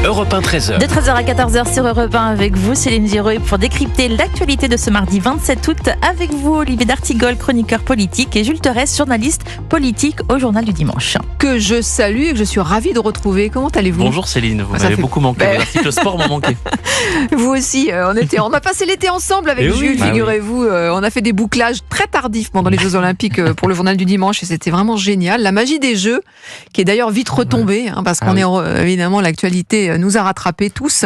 Europe 1 13h. De 13h à 14h sur Europe 1 avec vous, Céline Giroux, pour décrypter l'actualité de ce mardi 27 août. Avec vous, Olivier D'Artigol, chroniqueur politique, et Jules Terès, journaliste politique au Journal du Dimanche. Que je salue et que je suis ravie de retrouver. Comment allez-vous ? Bonjour Céline, vous m'avez beaucoup manqué. Vos articles sport m'ont manqué. Vous aussi, on a passé l'été ensemble avec Jules, figurez-vous. On a fait des bouclages très tardifs pendant les Jeux Olympiques pour le Journal du Dimanche et c'était vraiment génial. La magie des Jeux, qui est d'ailleurs vite retombée, parce qu'on est évidemment, l'actualité nous a rattrapés tous.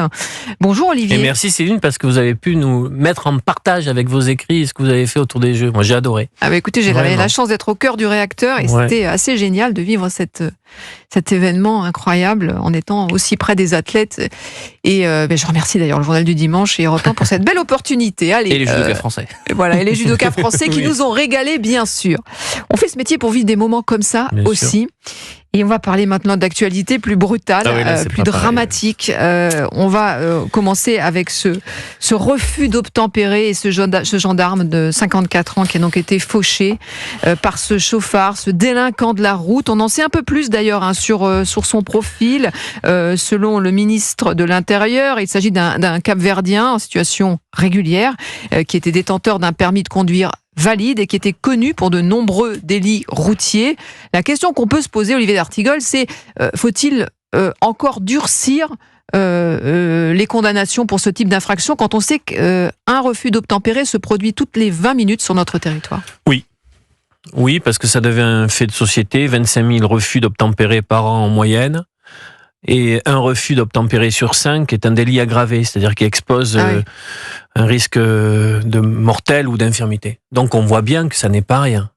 Bonjour Olivier. Et merci Céline, parce que vous avez pu nous mettre en partage avec vos écrits ce que vous avez fait autour des Jeux. Moi j'ai adoré. Écoutez, j'ai la chance d'être au cœur du réacteur et c'était assez génial de vivre cet événement incroyable en étant aussi près des athlètes. Et je remercie d'ailleurs le Journal du Dimanche et Europe 1 pour cette belle opportunité. Allez, et les judokas français. Voilà, et les judokas français qui nous ont régalés, bien sûr. On fait ce métier pour vivre des moments comme ça bien aussi. Sûr. Et on va parler maintenant d'actualité plus brutale, plus dramatique. On va commencer avec ce refus d'obtempérer et ce gendarme de 54 ans qui a donc été fauché par ce chauffard, ce délinquant de la route. On en sait un peu plus d'ailleurs sur son profil. Selon le ministre de l'Intérieur, il s'agit d'un Cap-Verdien en situation régulière qui était détenteur d'un permis de conduire valide et qui était connu pour de nombreux délits routiers. La question qu'on peut se poser, Olivier D'Artigol, c'est faut-il encore durcir les condamnations pour ce type d'infraction quand on sait qu'un refus d'obtempérer se produit toutes les 20 minutes sur notre territoire ? Oui, parce que ça devient un fait de société, 25 000 refus d'obtempérer par an en moyenne. Et un refus d'obtempérer sur 5 est un délit aggravé, c'est-à-dire qui expose un risque de mortel ou d'infirmité. Donc on voit bien que ça n'est pas rien.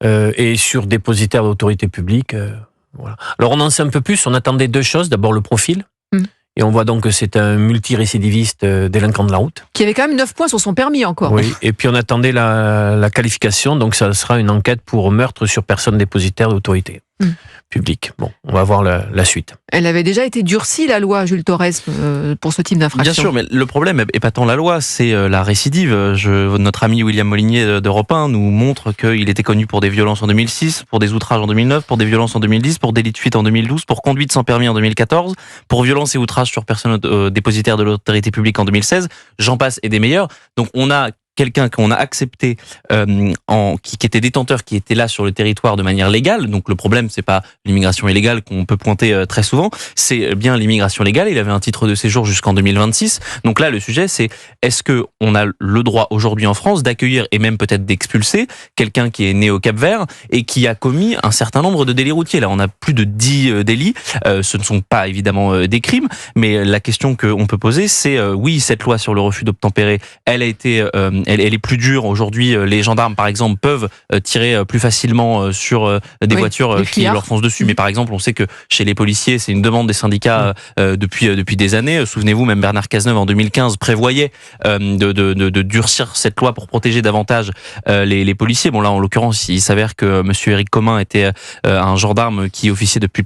Et sur dépositaire d'autorité publique, voilà. Alors on en sait un peu plus, on attendait deux choses. D'abord le profil, et on voit donc que c'est un multirécidiviste délinquant de la route. Qui avait quand même 9 points sur son permis encore. Oui, et puis on attendait la qualification, donc ça sera une enquête pour meurtre sur personne dépositaire d'autorité publique. Bon, on va voir la suite. Elle avait déjà été durcie, la loi, Jules Terès, pour ce type d'infraction. Bien sûr, mais le problème est pas tant la loi, c'est la récidive. Notre ami William Molinier d'Europe 1 nous montre qu'il était connu pour des violences en 2006, pour des outrages en 2009, pour des violences en 2010, pour délit de fuite en 2012, pour conduite sans permis en 2014, pour violences et outrages sur personne dépositaire de l'autorité publique en 2016. J'en passe et des meilleurs. Donc on a quelqu'un qu'on a accepté, qui était détenteur, qui était là sur le territoire de manière légale. Donc le problème, c'est pas l'immigration illégale qu'on peut pointer très souvent, c'est bien l'immigration légale. Il avait un titre de séjour jusqu'en 2026. Donc là, le sujet, c'est est-ce que on a le droit aujourd'hui en France d'accueillir et même peut-être d'expulser quelqu'un qui est né au Cap-Vert et qui a commis un certain nombre de délits routiers. Là, on a plus de 10 délits. Ce ne sont pas évidemment des crimes, mais la question qu'on peut poser, c'est oui, cette loi sur le refus d'obtempérer, elle a été elle est plus dure. Aujourd'hui, les gendarmes, par exemple, peuvent tirer plus facilement sur des voitures qui leur foncent dessus. Mais par exemple, on sait que chez les policiers, c'est une demande des syndicats depuis des années. Souvenez-vous, même Bernard Cazeneuve, en 2015, prévoyait de durcir cette loi pour protéger davantage les policiers. Bon, là, en l'occurrence, il s'avère que monsieur Éric Commun était un gendarme qui officiait depuis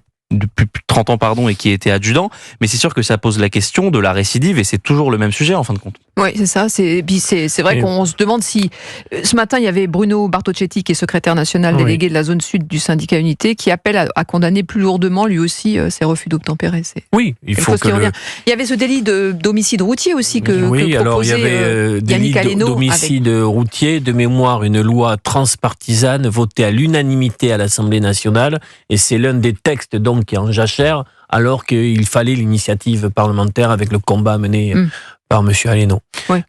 plus de 30 ans, et qui était adjudant. Mais c'est sûr que ça pose la question de la récidive et c'est toujours le même sujet en fin de compte. Oui, c'est ça. C'est vrai qu'on se demande si... Ce matin, il y avait Bruno Bartocchetti, qui est secrétaire national délégué de la zone sud du syndicat Unité, qui appelle à condamner plus lourdement, lui aussi, ces refus d'obtempérer. Oui, il faut que... Il y avait ce délit d'homicide routier aussi que proposait alors il y avait Yannick Aleno d'homicide routier, de mémoire, une loi transpartisane votée à l'unanimité à l'Assemblée nationale, et c'est l'un des textes donc qui est en jachère, alors qu'il fallait l'initiative parlementaire avec le combat mené par M. Aleno.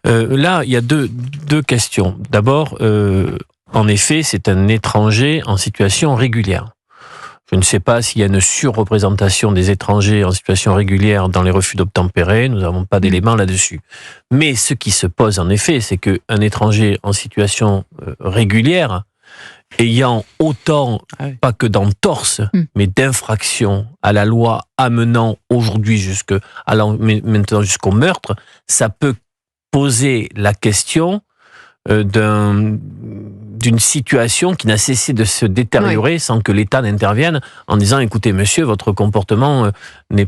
Là, il y a deux questions. D'abord, en effet, c'est un étranger en situation régulière. Je ne sais pas s'il y a une surreprésentation des étrangers en situation régulière dans les refus d'obtempérer, nous n'avons pas d'éléments là-dessus. Mais ce qui se pose en effet, c'est qu'un étranger en situation régulière, ayant autant, pas que d'entorse, mais d'infraction à la loi amenant aujourd'hui maintenant jusqu'au meurtre, ça peut poser la question d'une situation qui n'a cessé de se détériorer sans que l'État n'intervienne en disant écoutez monsieur, votre comportement ne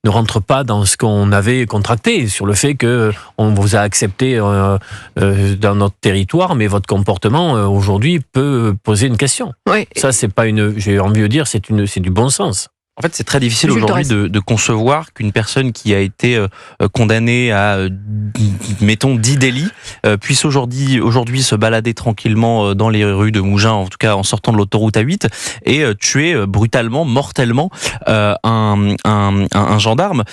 rentre pas dans ce qu'on avait contracté, sur le fait que on vous a accepté dans notre territoire, mais votre comportement aujourd'hui peut poser une question. Ça c'est pas j'ai envie de dire c'est du bon sens. En fait, c'est très difficile aujourd'hui de concevoir qu'une personne qui a été condamnée à, mettons, 10 délits, puisse aujourd'hui se balader tranquillement dans les rues de Mougins, en tout cas en sortant de l'autoroute A8, et tuer brutalement, mortellement un gendarme.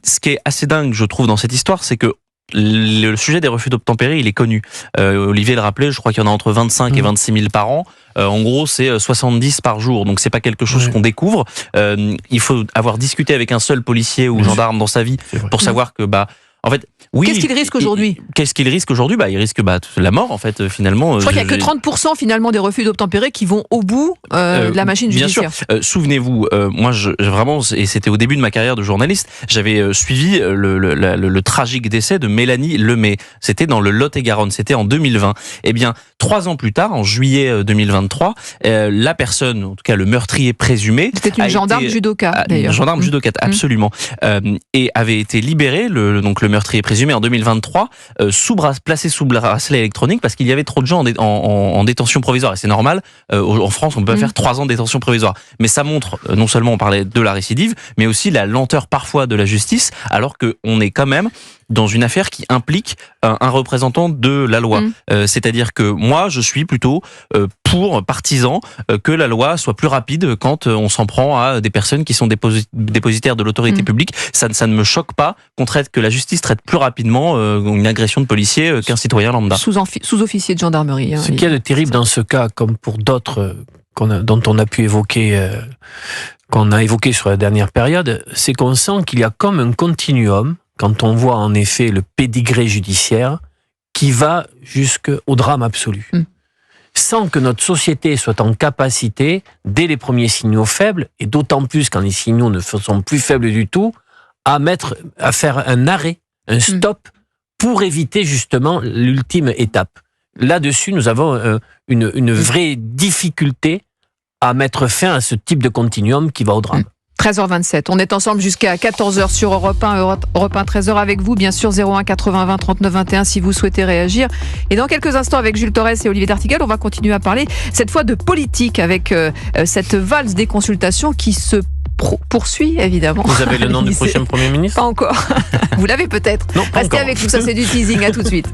Ce qui est assez dingue, je trouve, dans cette histoire, c'est que le sujet des refus d'obtempérer, il est connu. Olivier le rappelait, je crois qu'il y en a entre 25 et 26 000 par an. En gros, c'est 70 par jour, donc c'est pas quelque chose qu'on découvre. Il faut avoir discuté avec un seul policier ou gendarme dans sa vie pour savoir que, en fait, oui. Qu'est-ce qu'il risque aujourd'hui ? Il risque la mort, en fait, finalement. Je crois qu'il n'y a que 30% finalement des refus d'obtempérer qui vont au bout de la machine judiciaire. Bien sûr. Souvenez-vous, moi, vraiment, et c'était au début de ma carrière de journaliste, j'avais suivi le tragique décès de Mélanie Lemay. C'était dans le Lot-et-Garonne. C'était en 2020. Eh bien, 3 ans plus tard, en juillet 2023, la personne, en tout cas le meurtrier présumé, c'était une gendarme judoka, d'ailleurs. Une gendarme judoka, absolument, et avait été libéré, donc le meurtrier présumé en 2023, placé sous bracelet électronique parce qu'il y avait trop de gens en détention provisoire. Et c'est normal, en France, on peut faire 3 ans de détention provisoire. Mais ça montre, non seulement on parlait de la récidive, mais aussi la lenteur parfois de la justice, alors qu'on est quand même dans une affaire qui implique un représentant de la loi. C'est-à-dire que moi, je suis plutôt partisan que la loi soit plus rapide quand on s'en prend à des personnes qui sont dépositaires de l'autorité publique. Ça ne me choque pas que la justice traite plus rapidement une agression de policier qu'un citoyen lambda. Sous-officier de gendarmerie. Ce qui est de terrible dans ce cas, comme pour d'autres dont on a pu évoquer, qu'on a évoqué sur la dernière période, c'est qu'on sent qu'il y a comme un continuum quand on voit en effet le pédigré judiciaire qui va jusqu'au drame absolu. Sans que notre société soit en capacité, dès les premiers signaux faibles, et d'autant plus quand les signaux ne sont plus faibles du tout, à faire un arrêt, un stop, pour éviter justement l'ultime étape. Là-dessus, nous avons une vraie difficulté à mettre fin à ce type de continuum qui va au drame. 13h27, on est ensemble jusqu'à 14h sur Europe 1, Europe 1 13h avec vous, bien sûr 01 80 20 39 21 si vous souhaitez réagir. Et dans quelques instants avec Jules Torres et Olivier D'Artigol, on va continuer à parler cette fois de politique avec cette valse des consultations qui se poursuit évidemment. Vous avez le nom du prochain Premier ministre ? Pas encore. Vous l'avez peut-être. Non, pas Restez encore. avec nous, ça c'est du teasing, à tout de suite.